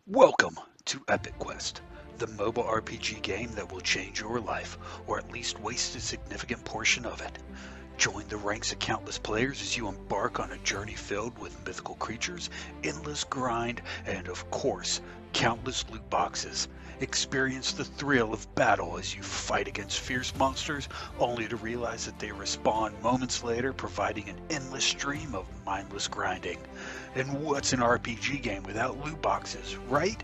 Welcome to Epic Quest, the mobile RPG game that will change your life, or at least waste a significant portion of it. Join the ranks of countless players as you embark on a journey filled with mythical creatures, endless grind, and of course, countless loot boxes. Experience the thrill of battle as you fight against fierce monsters, only to realize that they respawn moments later, providing an endless stream of mindless grinding. And what's an RPG game without loot boxes, right?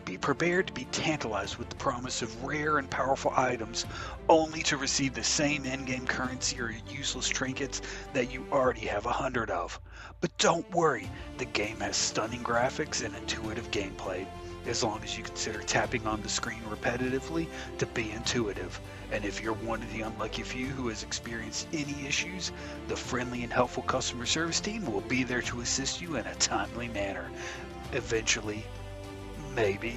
Be prepared to be tantalized with the promise of rare and powerful items, only to receive the same in-game currency or useless trinkets that you already have 100 of. But don't worry, the game has stunning graphics and intuitive gameplay, as long as you consider tapping on the screen repetitively to be intuitive. And if you're one of the unlucky few who has experienced any issues, the friendly and helpful customer service team will be there to assist you in a timely manner. Eventually, maybe.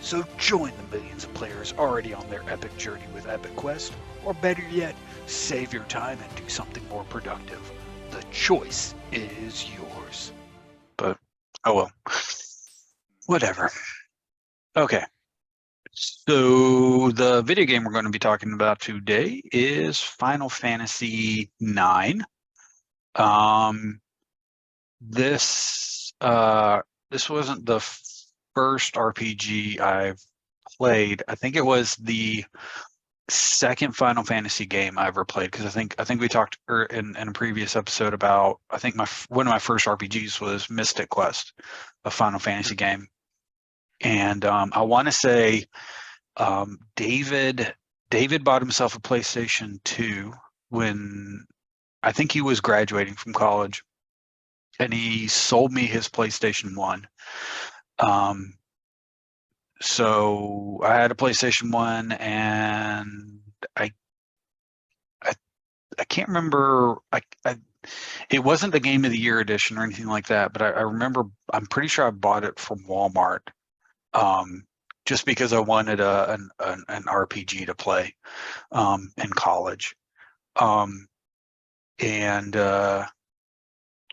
So join the millions of players already on their epic journey with Epic Quest, or better yet, save your time and do something more productive. The choice is yours. But, oh well. Whatever. Okay. So the video game we're going to be talking about today is Final Fantasy IX. This wasn't the first RPG I've played. I think it was the second Final Fantasy game I ever played, because I think we talked in a previous episode about, I think one of my first RPGs was Mystic Quest, a Final Fantasy game. And I want to say David bought himself a PlayStation 2 when I think he was graduating from college, and he sold me his PlayStation 1. So I had a PlayStation 1, and I can't remember. It wasn't the Game of the Year edition or anything like that, but I remember, I'm pretty sure I bought it from Walmart, just because I wanted an RPG to play in college. And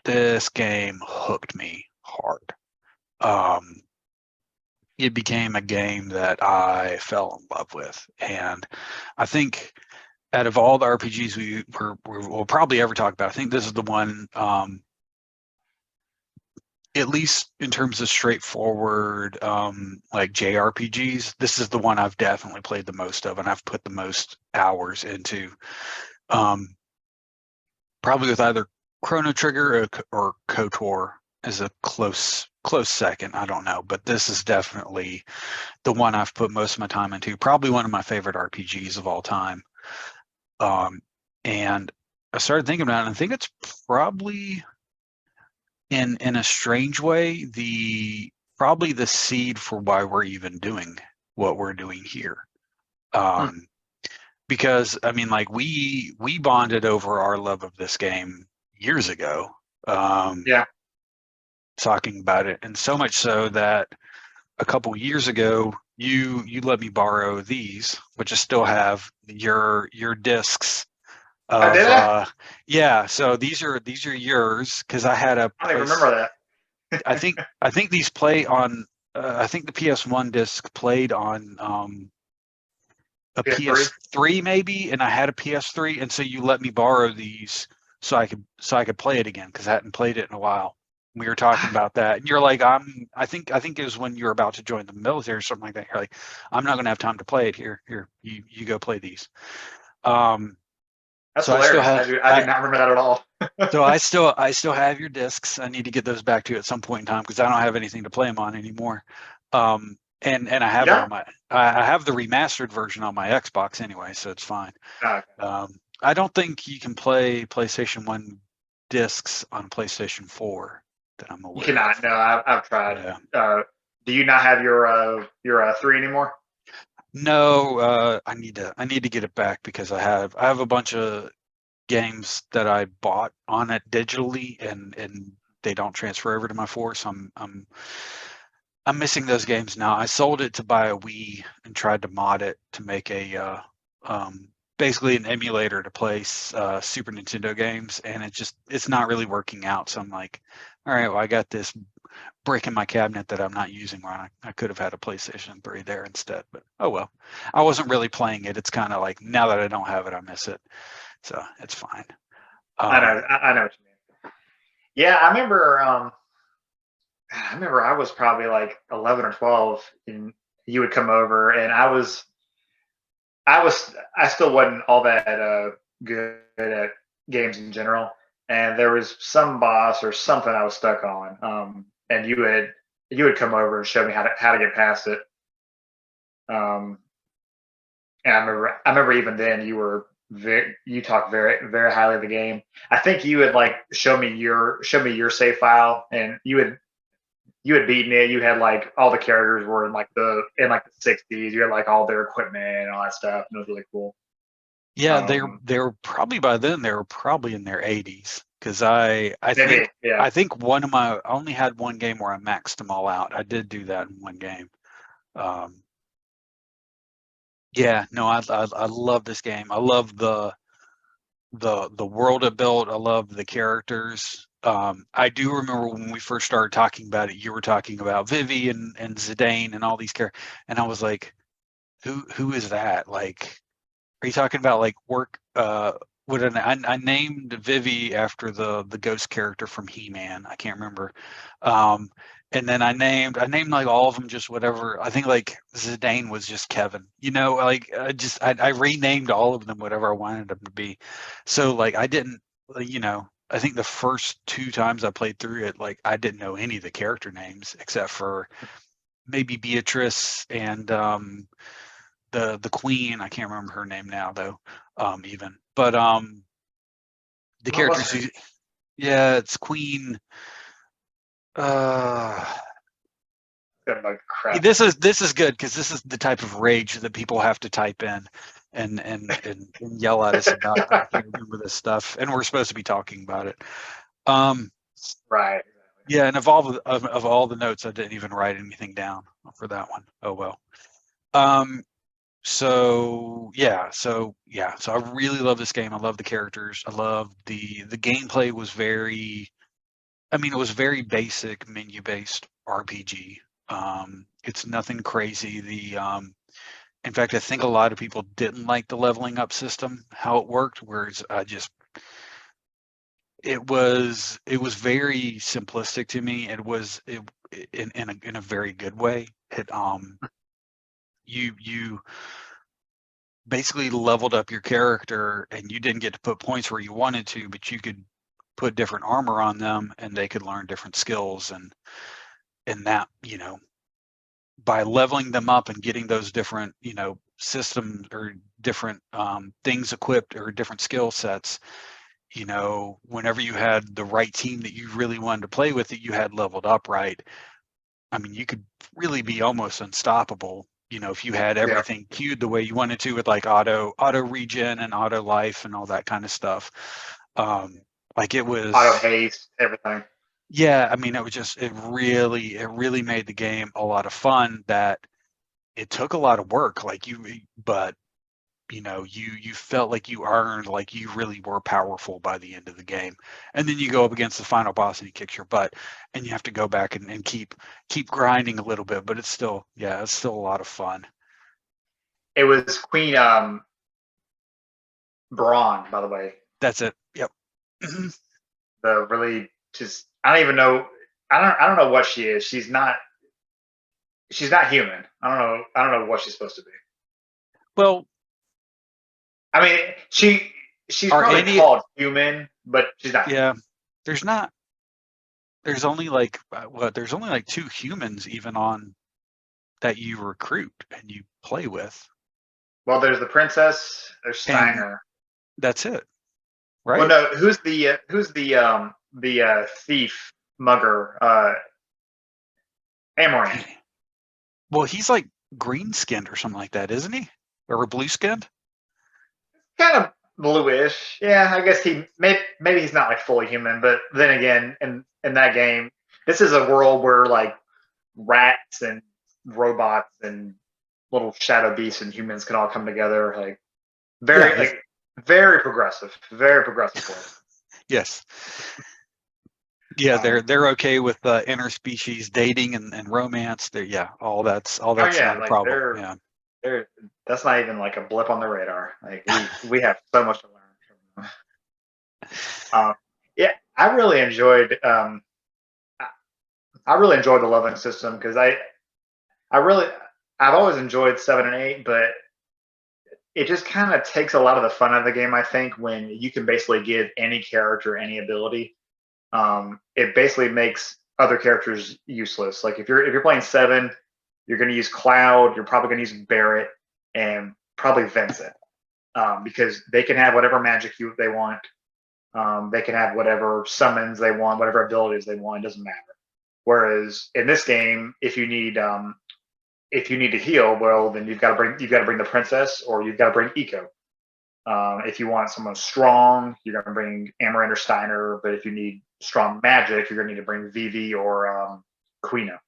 this game hooked me hard. It became a game that I fell in love with, and I think out of all the RPGs we'll probably ever talk about, I think this is the one, at least in terms of straightforward, like JRPGs, this is the one I've definitely played the most of, and I've put the most hours into. Probably with either Chrono Trigger or KOTOR as a close second. I don't know, but this is definitely the one I've put most of my time into. Probably one of my favorite RPGs of all time. And I started thinking about it, and I think it's probably, in a strange way, probably the seed for why we're even doing what we're doing here. Because I mean, like, we bonded over our love of this game years ago. Yeah. Talking about it, and so much so that a couple years ago, you let me borrow these, which I still have your discs I of, did it? yeah. So these are yours, because I had a I don't even place. remember that. I think these play on. I think the PS1 disc played on a PS3? PS3 maybe, and I had a PS3, and so you let me borrow these so I could play it again, because I hadn't played it in a while. We were talking about that, and you're like, I think it was when you were about to join the military or something like that. You're like, I'm not going to have time to play it here. Here, you go play these. That's So I still hilarious. have I do not remember that at all. I still have your discs. I need to get those back to you at some point in time, because I don't have anything to play them on anymore. And I You have it don't? on I have the remastered version on my Xbox anyway, so it's fine. Oh, okay. I don't think you can play PlayStation 1 discs on PlayStation 4 that I'm You aware cannot. of. No, I've tried. Yeah. Do you not have your three anymore? No, I need to get it back, because I have a bunch of games that I bought on it digitally, and they don't transfer over to my 4, so I'm missing those games now. I sold it to buy a Wii and tried to mod it to make a basically an emulator to play Super Nintendo games, and it's not really working out. So I'm like, all right, well, I got this brick in my cabinet that I'm not using. When I could have had a PlayStation 3 there instead, but oh well. I wasn't really playing it. It's kind of like now that I don't have it, I miss it. So it's fine. I know. I know what you mean. Yeah, I remember. I remember I was probably like 11 or 12, and you would come over, and I still wasn't all that good at games in general, and there was some boss or something I was stuck on, and you would come over and show me how to get past it. Um, and I remember even then you talked very very highly of the game. I think you would like show me your save file, and you had beaten it. You had like all the characters were in the 60s. You had like all their equipment and all that stuff, and it was really cool. Yeah, Um, they were probably by then they were probably in their 80s because I think maybe, yeah. I only had one game where I maxed them all out. I did do that in one game. Um, yeah, no, I love this game. I love the world it built. I love the characters. I do remember when we first started talking about it, you were talking about Vivi and Zidane and all these characters, and I was like, who is that? Like, are you talking about like work? I named Vivi after the ghost character from He-Man. I can't remember. Um, and then I named like all of them just whatever. I think like Zidane was just Kevin. Like I renamed all of them whatever I wanted them to be. So like I didn't, I think the first two times I played through it, like I didn't know any of the character names except for maybe Beatrice and the queen. I can't remember her name now though. Even, but the What was characters. her? Yeah, it's Queen. Uh, Got like crap. this is good because this is the type of rage that people have to type in and yell at us about. I can't remember this stuff, and we're supposed to be talking about it. Um, Right. yeah, and of all the notes, I didn't even write anything down for that one. Oh well. Um, so I really love this game. I love the characters. I love the gameplay was very. I mean, it was very basic menu-based RPG. It's nothing crazy. In fact, I think a lot of people didn't like the leveling up system, how it worked, whereas it was very simplistic to me. In a very good way. You basically leveled up your character, and you didn't get to put points where you wanted to, but you could put different armor on them, and they could learn different skills and that by leveling them up and getting those different systems or different things equipped or different skill sets, whenever you had the right team that you really wanted to play with, that you had leveled up right, I mean, you could really be almost unstoppable, if you had Yeah. everything queued the way you wanted to, with like auto regen and auto life and all that kind of stuff. Like it Auto was. haste, everything. Yeah, I mean, it really made the game a lot of fun. That it took a lot of work, like but you felt like you earned, like you really were powerful by the end of the game. And then you go up against the final boss and he kicks your butt, and you have to go back and keep grinding a little bit, but it's still a lot of fun. It was Queen Braun, by the way. That's it. Yep. The really just I don't even know. I don't know what she is. She's not human. I don't know what she's supposed to be. Well, I mean, she's are probably any called human, but she's not human. yeah, there's not there's only like there's only like two humans even on that you recruit and you play with, Well, there's the princess. There's and Steiner. that's it, Well, right? no, who's the thief mugger? Amory. Well, he's like green skinned or something like that, isn't he? Or blue skinned? Kind of bluish. Yeah, I guess maybe he's not like fully human, but then again, in that game, this is a world where like rats and robots and little shadow beasts and humans can all come together. Like Yeah, very like very progressive world. yes. Yeah, Um, they're okay with interspecies dating and romance. They're yeah, all oh that's yeah, not a like problem. Yeah. they're that's not even like a blip on the radar. Like we have so much to learn from them. Yeah, I really enjoyed I I really enjoyed the leveling system because I really I've always enjoyed 7 and 8, but it just kind of takes a lot of the fun out of the game. I think when you can basically give any character any ability, it basically makes other characters useless. Like if you're playing 7, you're going to use Cloud, you're probably going to use Barrett, and probably Vincent, because they can have whatever magic they want. They can have whatever summons they want, whatever abilities they want. It doesn't matter. Whereas in this game, if you need to heal, well, then you've got to bring the princess, or you've got to bring Eco. If you want someone strong, you're going to bring Amaranth or Steiner. But if you need strong magic, you're going to need to bring Vivi or Quina.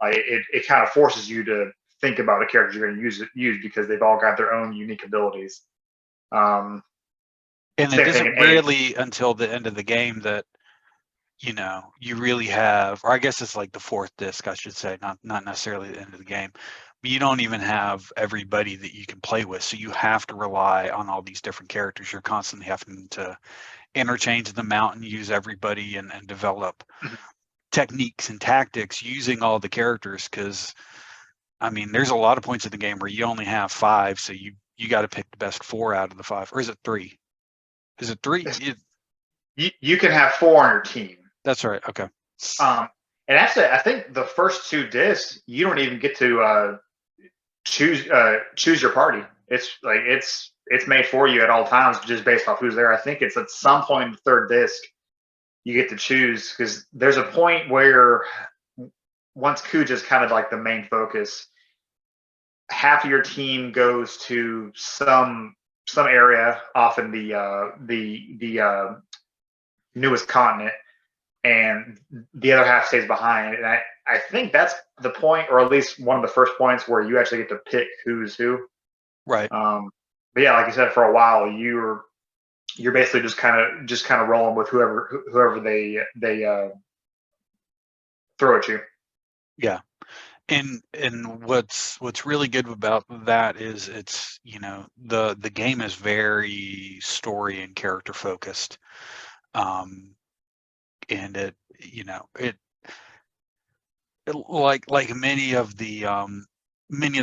It kind of forces you to think about the characters you're going to use because they've all got their own unique abilities. Um, And it Same thing in isn't eight. really until the end of the game that you really have, or I guess it's like the fourth disc, I should say, not necessarily the end of the game. But you don't even have everybody that you can play with, so you have to rely on all these different characters. You're constantly having to interchange them out and use everybody and develop techniques and tactics using all the characters because I mean there's a lot of points in the game where you only have 5, so you got to pick the best 4 out of the 5, or is it 3? Is it 3? You can have 4 on your team. That's right. Okay. Um, and actually, I think the first 2 discs you don't even get to choose your party. It's made for you at all times, just based off who's there. I think it's at some point in the third disc you get to choose because there's a point where once Kuja is kind of like the main focus, half of your team goes to some area off in the newest continent, and the other half stays behind. And I think that's the point, or at least one of the first points where you actually get to pick who's who. Right. But yeah, like you said, for a while you're basically just kind of rolling with whoever they throw at you. Yeah. And what's really good about that is it's the game is very story and character focused, um and like many of the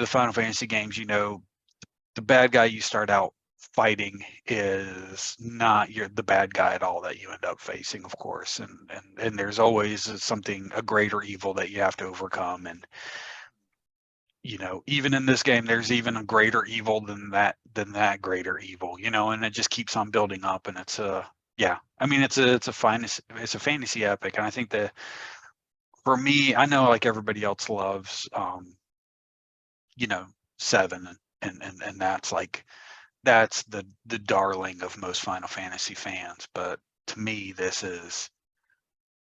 Final Fantasy games, the bad guy you start out fighting is not the bad guy at all that you end up facing, of course, and there's always a greater evil that you have to overcome. And even in this game there's even a greater evil than that greater evil, and it just keeps on building up. And yeah, I mean it's a fantasy epic. And I think that for me, I know like everybody else loves you know 7, and that's the darling of most Final Fantasy fans. But to me, this is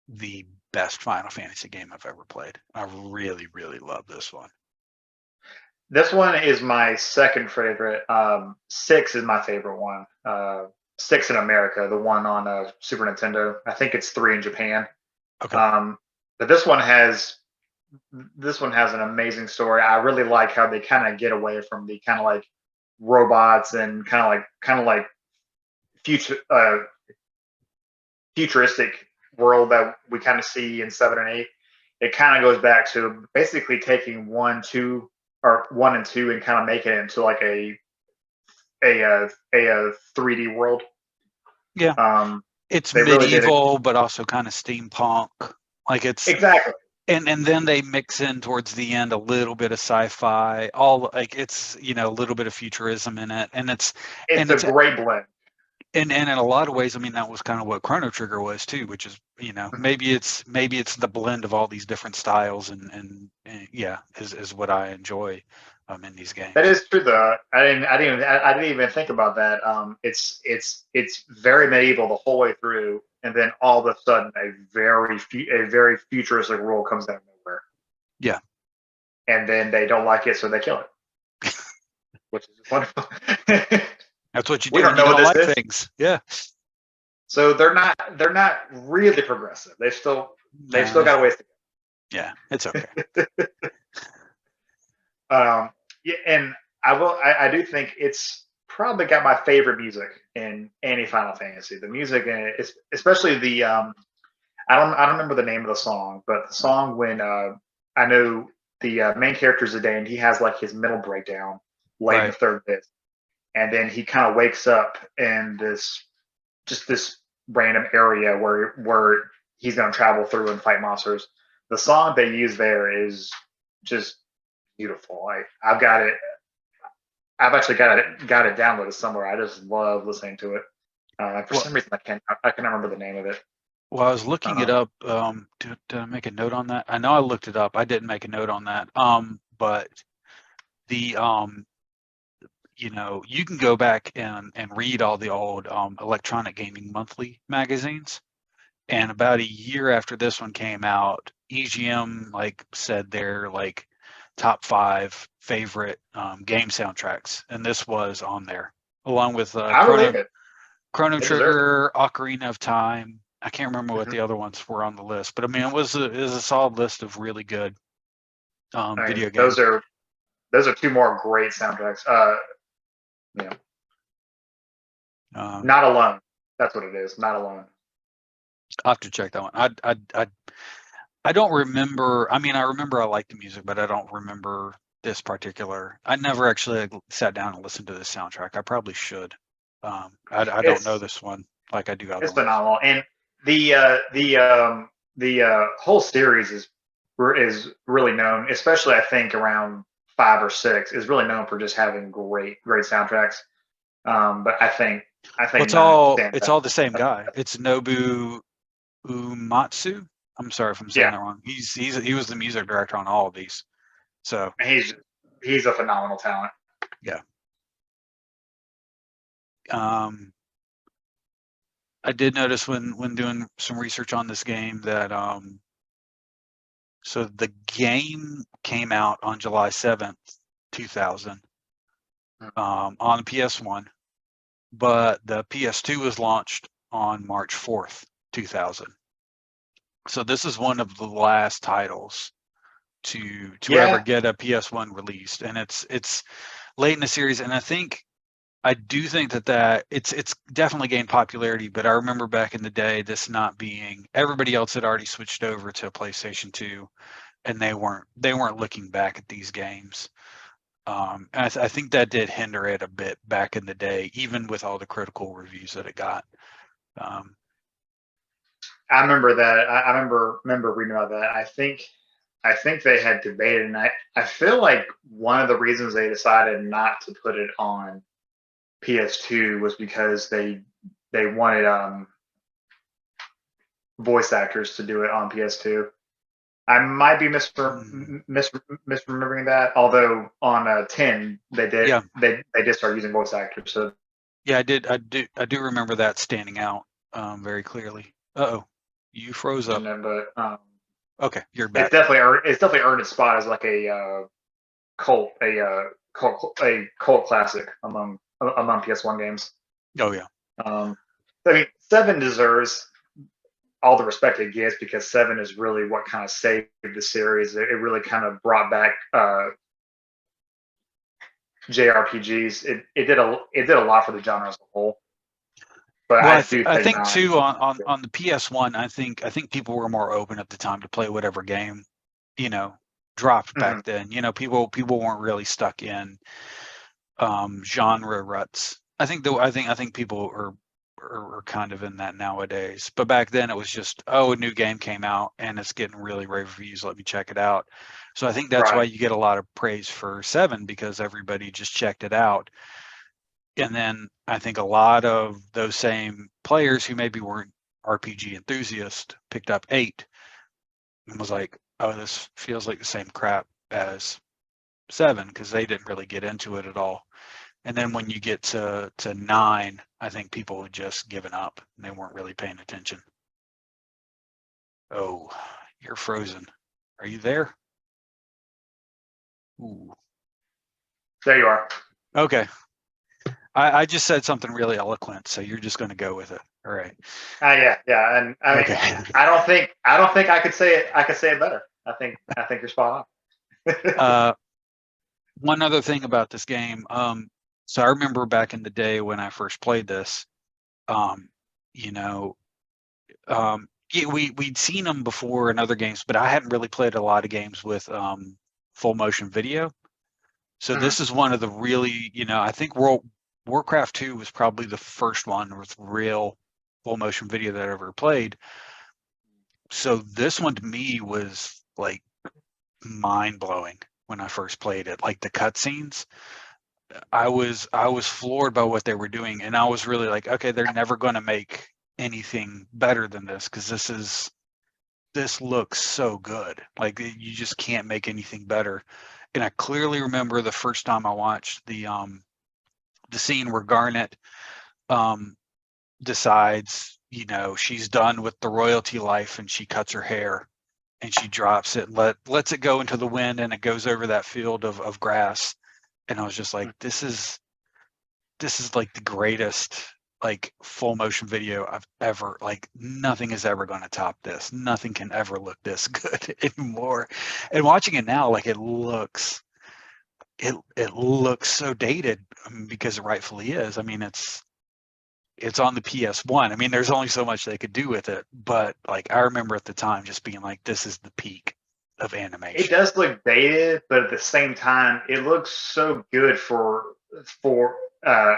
the best Final Fantasy game I've ever played. I really, really love this one. This one is my second favorite. 6 is my favorite one. 6 in America, the one on Super Nintendo. I think it's 3 in Japan. Okay. But this one has an amazing story. I really like how they kind of get away from the kind of like robots and kind of like future futuristic world that we kind of see in 7 and 8. It kind of goes back to basically taking 1 and 2 and kind of making it into like a 3D world. Yeah. Um, It's they really did it medieval, but also kind of steampunk. Like it's exactly. and then they mix in towards the end a little bit of sci-fi, all like it's a little bit of futurism in it, and it's It's and a it's great blend. and in a lot of ways, I mean that was kind of what Chrono Trigger was too, which is maybe it's the blend of all these different styles, and yeah, is what I enjoy in these That games. is true, though. I didn't even think about that. It's very medieval the whole way through, and then all of a sudden, a very futuristic world comes out of nowhere, Yeah, and then they don't like it, so they kill it, which is wonderful. that's what you We do when don't you know what don't this like is. things. Yeah, So they're not really progressive. They've still Nah, got a ways to yeah, it's okay. go. Yeah, and I do think it's probably got my favorite music in any Final Fantasy. The music in it, especially the I don't remember the name of the song, but the song when I know the main character is Zidane, he has like his mental breakdown late in the Right. third bit, and then he kind of wakes up in this random area where he's going to travel through and fight monsters. The song they use there is just beautiful. I've got it. I've actually got it downloaded somewhere. I just love listening to it. For Well, some reason, I can't remember the name of it. well, I was looking it Um, up. Did I make a note on that? I know I looked it up. I didn't make a note on that. But the you can go back and read all the old Electronic Gaming Monthly magazines. And about a year after this one came out, EGM like said their like top 5 favorite game soundtracks, and this was on there, along with I believe it. Chrono It deserves it. Trigger, Ocarina of Time. I can't remember what Mhm. the other ones were on the list, but I mean it was a solid list of really good I mean, video those games. are those are two more great soundtracks. Yeah, Um, Not Alone. That's what it is. Not Alone. I'll have to check that one. I don't remember. I mean, I remember I liked the music, but I don't remember this particular. I never actually like, sat down and listened to this soundtrack. I probably should. I don't know It's this one like I do other it's ones. phenomenal, and the whole series is really known, especially I think around 5 or 6, is really known for just having great soundtracks. But I Well, think nine stands it's out. all the same guy. It's Nobu Umatsu. I'm sorry if I'm saying Yeah, that wrong. He was the music director on all of these. So he's a phenomenal talent. yeah. Um, I did notice when doing some research on this game that so the game came out on July 7th, 2000, on PS1, but the PS2 was launched on March 4th, 2000. So this is one of the last titles to ever Yeah, get a PS1 released, and it's late in the series. And I do think that it's definitely gained popularity. But I remember back in the day, this not being everybody else had already switched over to PlayStation 2, and they weren't looking back at these games. And I think that did hinder it a bit back in the day, even with all the critical reviews that it got. Um, I remember that. I remember reading about that. I think they had debated, and I feel like one of the reasons they decided not to put it on PS2 was because they wanted voice actors to do it on PS2. I might be mm, misremembering that. Although on 10 yeah, they did start using voice actors. So yeah, I do remember that standing out very clearly. Uh-oh, you froze up. but Okay, you're it's back. definitely earned its spot as like a cult classic among PS1 games. Oh yeah. Um, I mean, Seven deserves all the respect it gets because Seven is really what kind of saved the series. It really kind of brought back JRPGs. It did a lot for the genre as a whole. But Well, I do I think think nine. too on the PS1, I think people were more open at the time to play whatever game, you know, dropped Mm-hmm. back then. People weren't really stuck in genre ruts. I think people are kind of in that nowadays. But back then it was just, oh, a new game came out and it's getting really rave reviews. Let me check it out. So I think that's why Right. you get a lot of praise for 7 because everybody just checked it out. And then I think a lot of those same players who maybe weren't RPG enthusiasts picked up 8 and was like, oh, this feels like the same crap as 7 because they didn't really get into it at all. And then when you get to 9, I think people had just given up and they weren't really paying attention. Oh, you're frozen. Are you there? Ooh. There you are. Okay. I just said something really eloquent, so you're just going to go with it. All right. Yeah, yeah, and I mean, Okay. I don't think I could say it. I could say it better. I think you're spot on. Uh, one other thing about this game. So I remember back in the day when I first played this. Um, you know, yeah, we'd seen them before in other games, but I hadn't really played a lot of games with full motion video. So Mhm. this is one of the really, I think Warcraft 2 was probably the first one with real full motion video that I ever played. So this one to me was like mind blowing when I first played it. Like the cutscenes, I was floored by what they were doing, and I was really like, okay, they're never going to make anything better than this because this looks so good. Like you just can't make anything better. And I clearly remember the first time I watched the scene where Garnet um decides, she's done with the royalty life and she cuts her hair and she drops it and lets it go into the wind and it goes over that field of grass. And I was just like, this is like the greatest like full motion video I've ever like nothing is ever going to top this. Nothing can ever look this good anymore. And watching it now, like it looks so dated because it rightfully is. I mean, it's on the PS1. I mean, there's only so much they could do with it, but like I remember at the time just being like, this is the peak of It animation. does look dated, but at the same time, it looks so good for uh,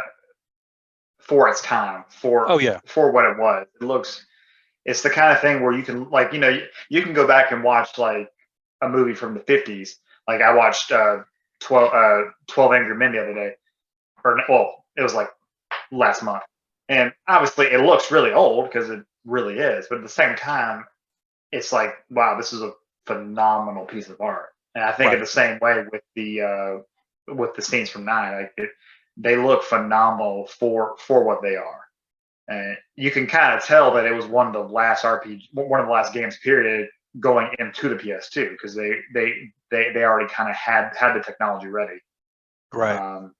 for its time, Oh yeah, for what it was. It looks. It's the kind of thing where you can like you can go back and watch like a movie from the 50s. Like I watched 12 Angry Men the other day, or well, it was like last month, and obviously it looks really old because it really is. But at the same time, it's like wow, this is a phenomenal piece of art. And I think in right. the same way with the scenes from Nine, they look phenomenal for what they are. And you can kind of tell that it was one of the last games period going into the PS2 because they already kind of had the technology ready. Right. Um,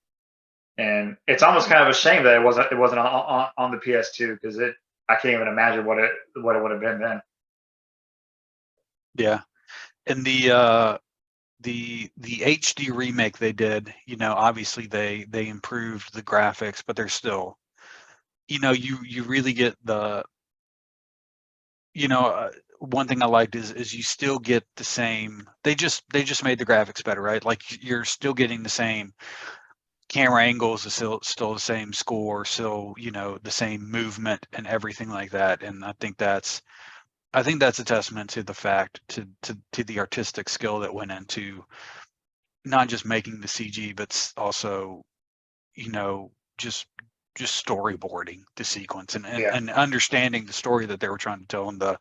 and it's almost kind of a shame that it wasn't on the PS2 because it I can't even imagine what it would have been then. Yeah. And the HD remake they did, obviously they improved the graphics, but they're still, you really get one thing I liked is you still get the same. They just made the graphics better, right? Like you're still getting the same camera angles, is still the same score, still the same movement and everything like that. And I think that's a testament to the fact to the artistic skill that went into not just making the CG, but also, you know, just just storyboarding the sequence and, and Yeah. and understanding the story that they were trying to tell and the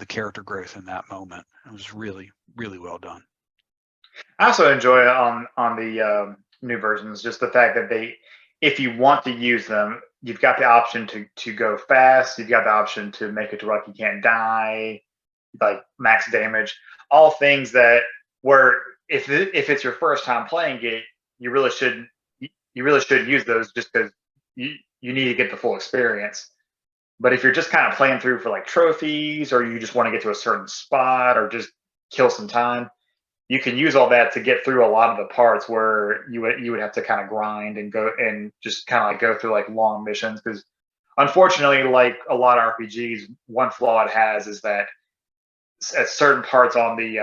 character growth in that moment. It was really, really well done. I also enjoy on the new versions just the fact that if you want to use them, you've got the option to go fast. You've got the option to make it to like you can't die, like max damage. All things that where if it's your first time playing it, you really shouldn't you really should use those just because you need to get the full experience. But if you're just kind of playing through for like trophies or you just want to get to a certain spot or just kill some time, you can use all that to get through a lot of the parts where you would have to kind of grind and go and just kind of like go through like long missions because unfortunately like a lot of RPGs one flaw it has is that at certain parts on the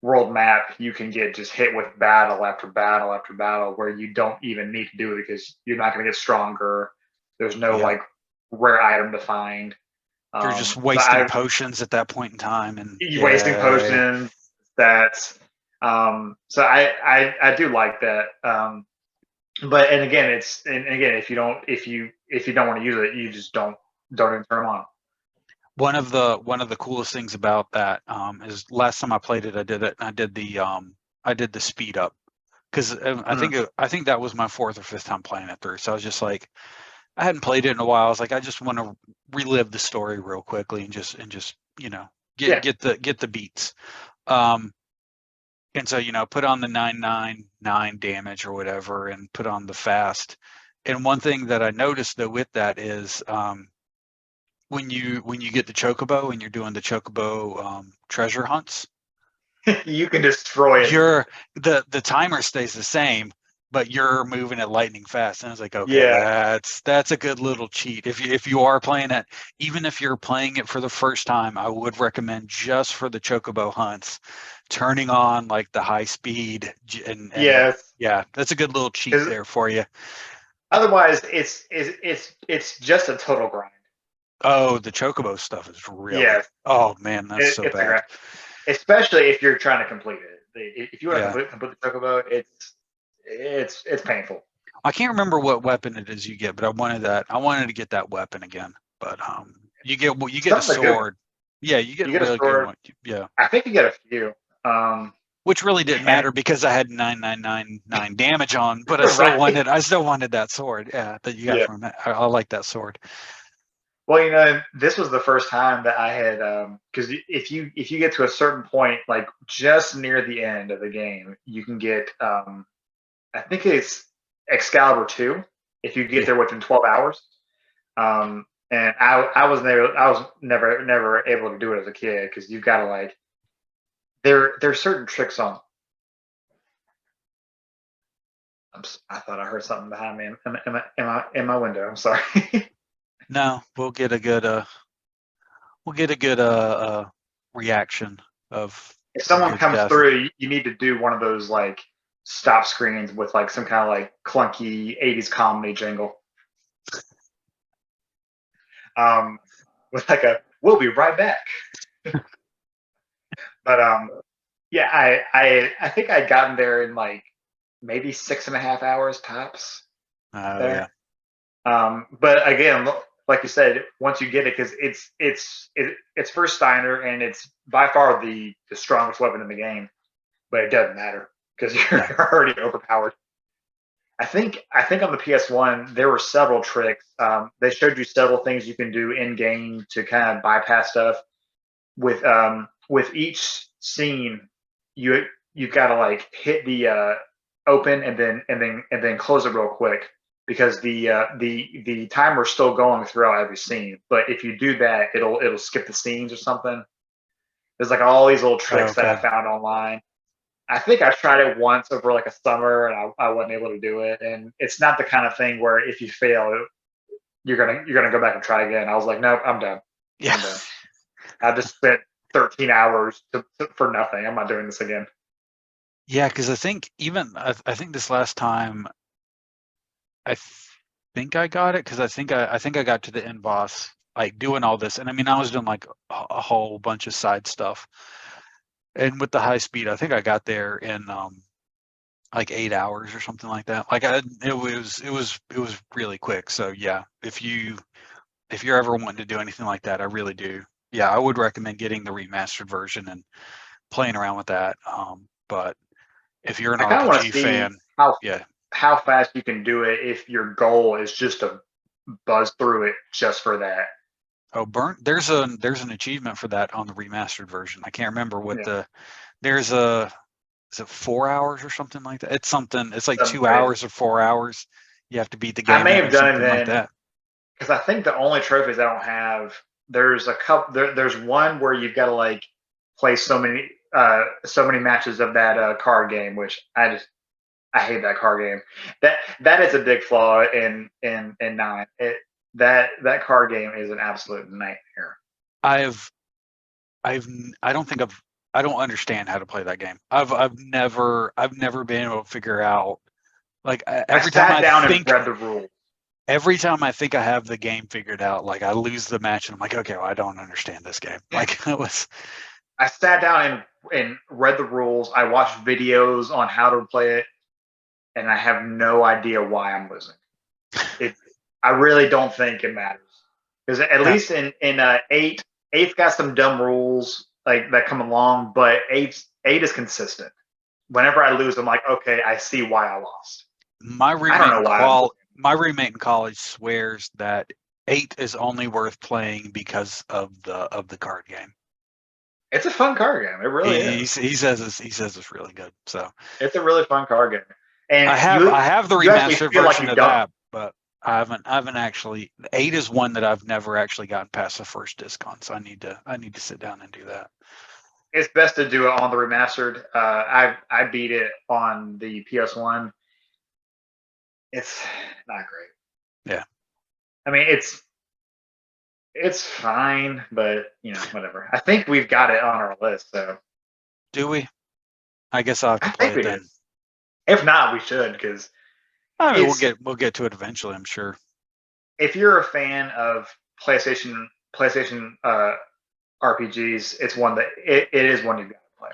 world map you can get just hit with battle after battle after battle where you don't even need to do it because you're not going to get stronger. There's no Yeah. like rare item to find. You're just So wasting potions at that point in time. And you wasting yeah, potions. That's so I do like that. But and again, and again if you don't want to use it, you just don't even turn them on. one of the coolest things about that is last time I played it, I did the speed up because I Mhm. think I think that was my fourth or fifth time playing it through. So I was just like, I hadn't played it in a while. I was like, I just want to relive the story real quickly and just get Yeah, get the beats. Um, And so, put on the 999 damage or whatever and put on the fast. And one thing that I noticed though with that is when you get the chocobo and you're doing the chocobo treasure hunts, You can destroy it. you're the timer stays the same, but you're moving at lightning fast. And I was like, okay, Yeah, that's a good little cheat. If you are playing it, even if you're playing it for the first time, I would recommend just for the chocobo hunts, turning on like the high speed and yes. yeah, that's a good little cheat 'Cause there for you. otherwise, it's just a total grind. Oh, the chocobo stuff is really, Yes, oh man, that's so it's a bad. grind, especially if you're trying to complete it. If you want to Yeah. complete the chocobo, it's painful. I can't remember what weapon it is you get, but I wanted that. I wanted to get that weapon again. But you get a Some of the good ones. sword. Yeah, you get You a get a really good sword. one. Yeah, I think you get a few. which really didn't And matter because I had 9999 damage on, but I still right, wanted I still wanted that sword. Yeah, that you got yeah. from that. I like that sword. Well, this was the first time that I had because if you get to a certain point, like just near the end of the game, you can get I think it's Excalibur 2 if you get Yeah. there within 12 hours. And I was never able to do it as a kid because you've got to like there's certain tricks on. I thought I heard something behind me in my window. I'm sorry. No, we'll get a good reaction of If a someone good comes death. through, you need to do one of those like stop screens with like some kind of like clunky 80s comedy jingle. Um, with like a "We'll be right back." But yeah, I think I'd gotten there in like maybe 6.5 hours tops Oh yeah. there. But again, like you said, once you get it, because it's first Steiner and it's by far the strongest weapon in the game, but it doesn't matter because you're Yeah. already overpowered. I think on the PS1 there were several tricks. They showed you several things you can do in game to kind of bypass stuff. With each scene, you've got to like hit the open and then close it real quick because the timer's still going throughout every scene. But if you do that, it'll skip the scenes or something. There's like all these little tricks that I Okay. found online. I think I tried it once over like a summer and I wasn't able to do it. And it's not the kind of thing where if you fail, you're gonna go back and try again. I was like, nope, I'm done. Yeah. I'm done. I just spent 13 hours for nothing. I'm not doing this again. Yeah, because I think this last time I think I got it because I think I got to the end boss like doing all this, and I mean I was doing like a whole bunch of side stuff, and with the high speed, I think I got there in like 8 hours or something like that. Like it was really quick. So yeah, if you're ever wanting to do anything like that, I really do. Yeah, I would recommend getting the remastered version and playing around with that. But if you're an I kind of want to RPG see fan, how yeah. how fast you can do it if your goal is just to buzz through it just for that. Oh, burnt. There's an achievement for that on the remastered version. I can't remember what Yeah, there's a is it 4 hours or something like that? It's something. It's like something two crazy. hours or 4 hours. You have to beat the I game may in have or done it something like then that. because I think the only trophies I don't have. There's a couple. There's one where you've got to like play so many matches of that card game, which I hate that card game. That is a big flaw in nine. That card game is an absolute nightmare. I've I don't think I don't understand how to play that game. I've never been able to figure out like I sat down and read the rules. every time I think I have the game figured out, like I lose the match and I'm like, okay, well, I don't understand this game. Like it was, I sat down and read the rules. I watched videos on how to play it, and I have no idea why I'm losing. It. I really don't think it matters because at yeah, least in eight's got some dumb rules like that come along, but eight is consistent. Whenever I lose, I'm like, okay, I see why I lost. my I don't roommate know in why I'm qual losing. my roommate in college swears that eight is only worth playing because of the card game. It's a fun card game. It really is. He says it's really good. So It's a really fun card game, and I have the you actually remastered feel like version you've of done. that, but I haven't actually. 8 is one that I've never actually gotten past the first disc on, so I need to sit down and do that. It's best to do it on the remastered. I beat it on the PS1. It's not great. Yeah. I mean, it's fine, but whatever. I think we've got it on our list, so Do we? I guess I'll have to I play think it we do. then. If not, we should, because I mean, it's we'll get to it eventually, I'm sure. if you're a fan of PlayStation RPGs, it's one that it is one you've got to play.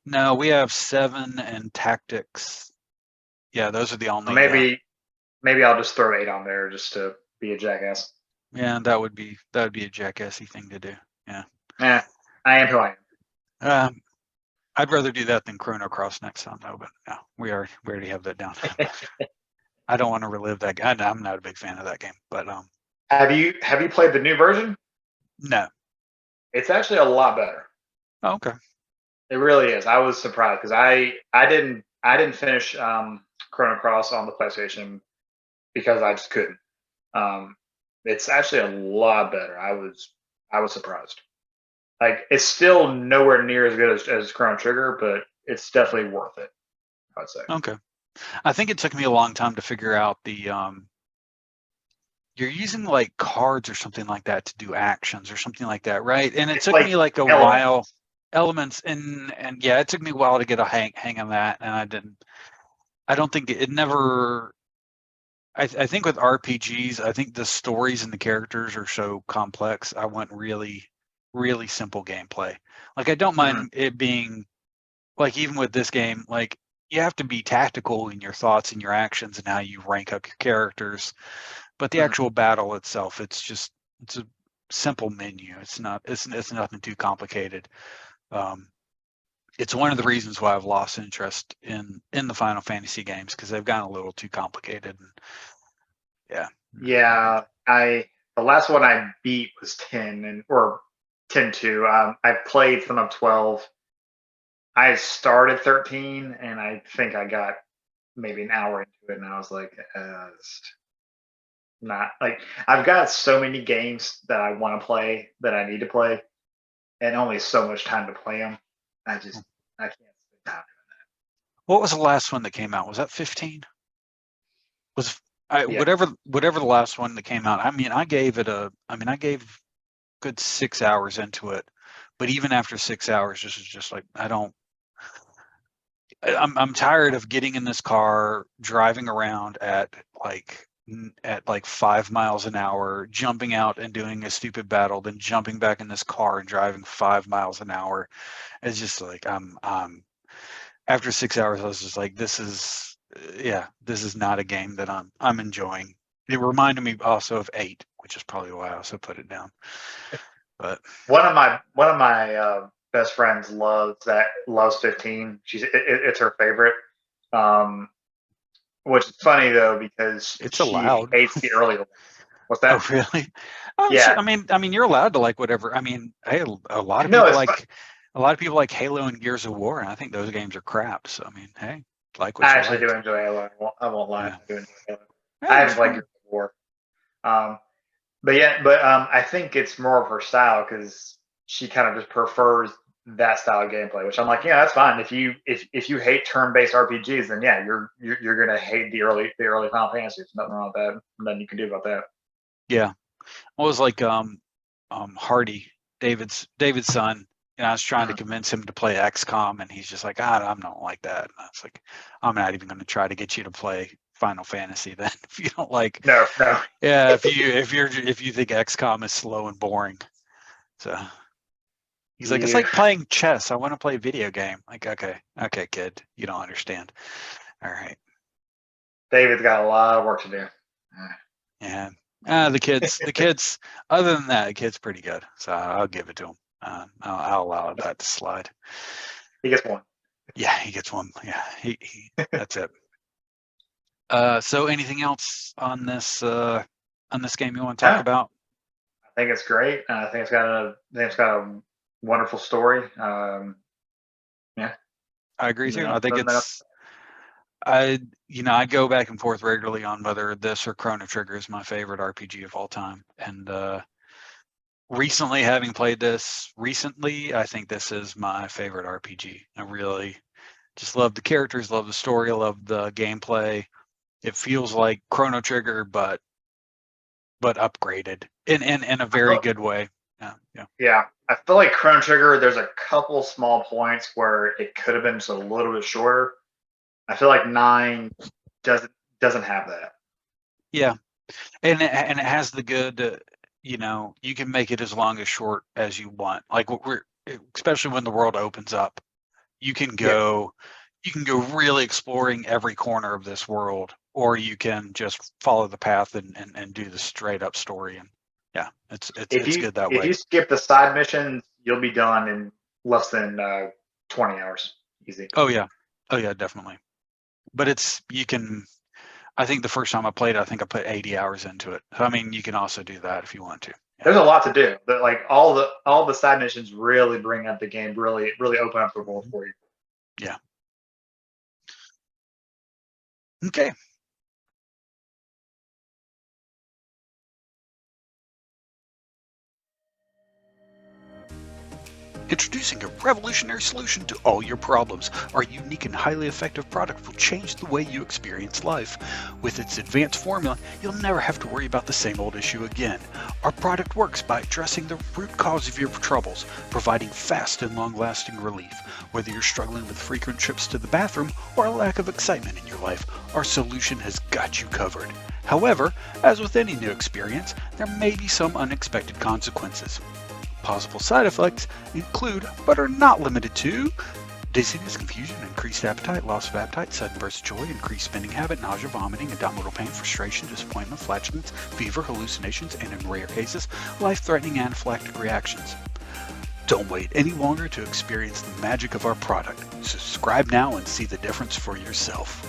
No, we have 7 and Tactics. Yeah, those are the only. Maybe I'll just throw 8 on there just to be a jackass. Yeah, that would be a jackassy thing to do. Yeah. I am who I am. I'd rather do that than Chrono Cross next time, though. But no, we already have that down. I don't want to relive that. I'm not a big fan of that game, but Have you played the new version? no. It's actually a lot better. Oh, okay. It really is. I was surprised because I didn't finish Chrono Cross on the PlayStation because I just couldn't. It's actually a lot better. I was surprised. Like it's still nowhere near as good as Chrono Trigger, but it's definitely worth it. I'd say. Okay. I think it took me a long time to figure out the you're using like cards or something like that to do actions or something like that, right? And it It's took like me like a elements. while. Elements and yeah, it took me a while to get a hang on that, and I don't think it never. I think with RPGs, I think the stories and the characters are so complex. I want really, really simple gameplay. Like I don't Mm-hmm. mind it being like even with this game, like you have to be tactical in your thoughts and your actions and how you rank up your characters. But the Mm-hmm. actual battle itself, it's a simple menu. It's nothing too complicated. Um, it's one of the reasons why I've lost interest in the Final Fantasy games because they've gotten a little too complicated. And yeah. Yeah, the last one I beat was 10 and or 10-2. I played some of 12. I started 13 and I think I got maybe an hour into it and I was like, it's not like I've got so many games that I want to play that I need to play and only so much time to play them. I can't sit down. What was the last one that came out? Was that 15? Was Yeah, whatever the last one that came out. I gave good 6 hours into it, but even after 6 hours, this is just like I'm tired of getting in this car, driving around at like 5 miles an hour, jumping out and doing a stupid battle, then jumping back in this car and driving 5 miles an hour. It's just like after 6 hours, I was just like, this is not a game that I'm enjoying. It reminded me also of 8, which is probably why I also put it down. But one of my best friends loves 15. It's her favorite. Um, which is funny though because it's she allowed. hates the early one. What's Oh, that? really? Oh, sure. Yeah, I mean, you're allowed to like whatever. I mean, hey, no, it's fun. a lot of people like Halo and Gears of War, and I think those games are crap. So, I mean, hey, like what I you actually do like. enjoy Halo. I won't lie, Yeah, I do enjoy Halo. yeah, I that's haven't played fun. Gears of War. Um, but I think it's more of her style because she kind of just prefers that style of gameplay. Which I'm like, yeah, that's fine. If you hate turn-based RPGs, then yeah, you're gonna hate the early Final Fantasy. There's nothing wrong with that. Nothing you can do about that. Yeah. What was like Hardy, David's son. You know, I was trying to Mhm. convince him to play XCOM, and he's just like, I'm not like that. And I was like, I'm not even going to try to get you to play Final Fantasy then if you don't like. No, no. Yeah, if you think XCOM is slow and boring. So he's like, it's Yeah, like playing chess. I want to play a video game. Like, okay, kid, you don't understand. All right, David's got a lot of work to do. yeah. The kids. Other than that, the kid's pretty good. So I'll give it to him. I'll allow that to slide. He gets one. Yeah, he gets one. Yeah, that's it. So anything else on this game you want to talk Yeah, about? I think it's great. I think it's got a wonderful story. Yeah, I agree too. I think nothing else. I go back and forth regularly on whether this or Chrono Trigger is my favorite RPG of all time. And recently, having played this recently, I think this is my favorite RPG. I really just love the characters, love the story, love the gameplay. It feels like Chrono Trigger, but upgraded in a I very feel, good way. Yeah, yeah, yeah, I feel like Chrono Trigger. There's a couple small points where it could have been just a little bit shorter. I feel like nine doesn't doesn't have that. yeah. And it has the good, you can make it as long as short as you want. Like we're especially when the world opens up, you can Yeah. go you can go really exploring every corner of this world, or you can just follow the path and do the straight up story. And yeah, it's good that If way. you skip the side missions, you'll be done in less than 20 hours, easy. Oh yeah, oh yeah, definitely. But you can. I think the first time I played it, I think I put 80 hours into it. So I mean, you can also do that if you want to. Yeah, There's a lot to do, but like all the side missions really bring up the game, really open up the world for you. yeah. Okay. Introducing a revolutionary solution to all your problems. Our unique and highly effective product will change the way you experience life. With its advanced formula, you'll never have to worry about the same old issue again. Our product works by addressing the root cause of your troubles, providing fast and long-lasting relief. Whether you're struggling with frequent trips to the bathroom or a lack of excitement in your life, our solution has got you covered. However, as with any new experience, there may be some unexpected consequences. Possible side effects include, but are not limited to, dizziness, confusion, increased appetite, loss of appetite, sudden burst of joy, increased spending habit, nausea, vomiting, abdominal pain, frustration, disappointment, flatulence, fever, hallucinations, and in rare cases, life-threatening anaphylactic reactions. Don't wait any longer to experience the magic of our product. Subscribe now and see the difference for yourself.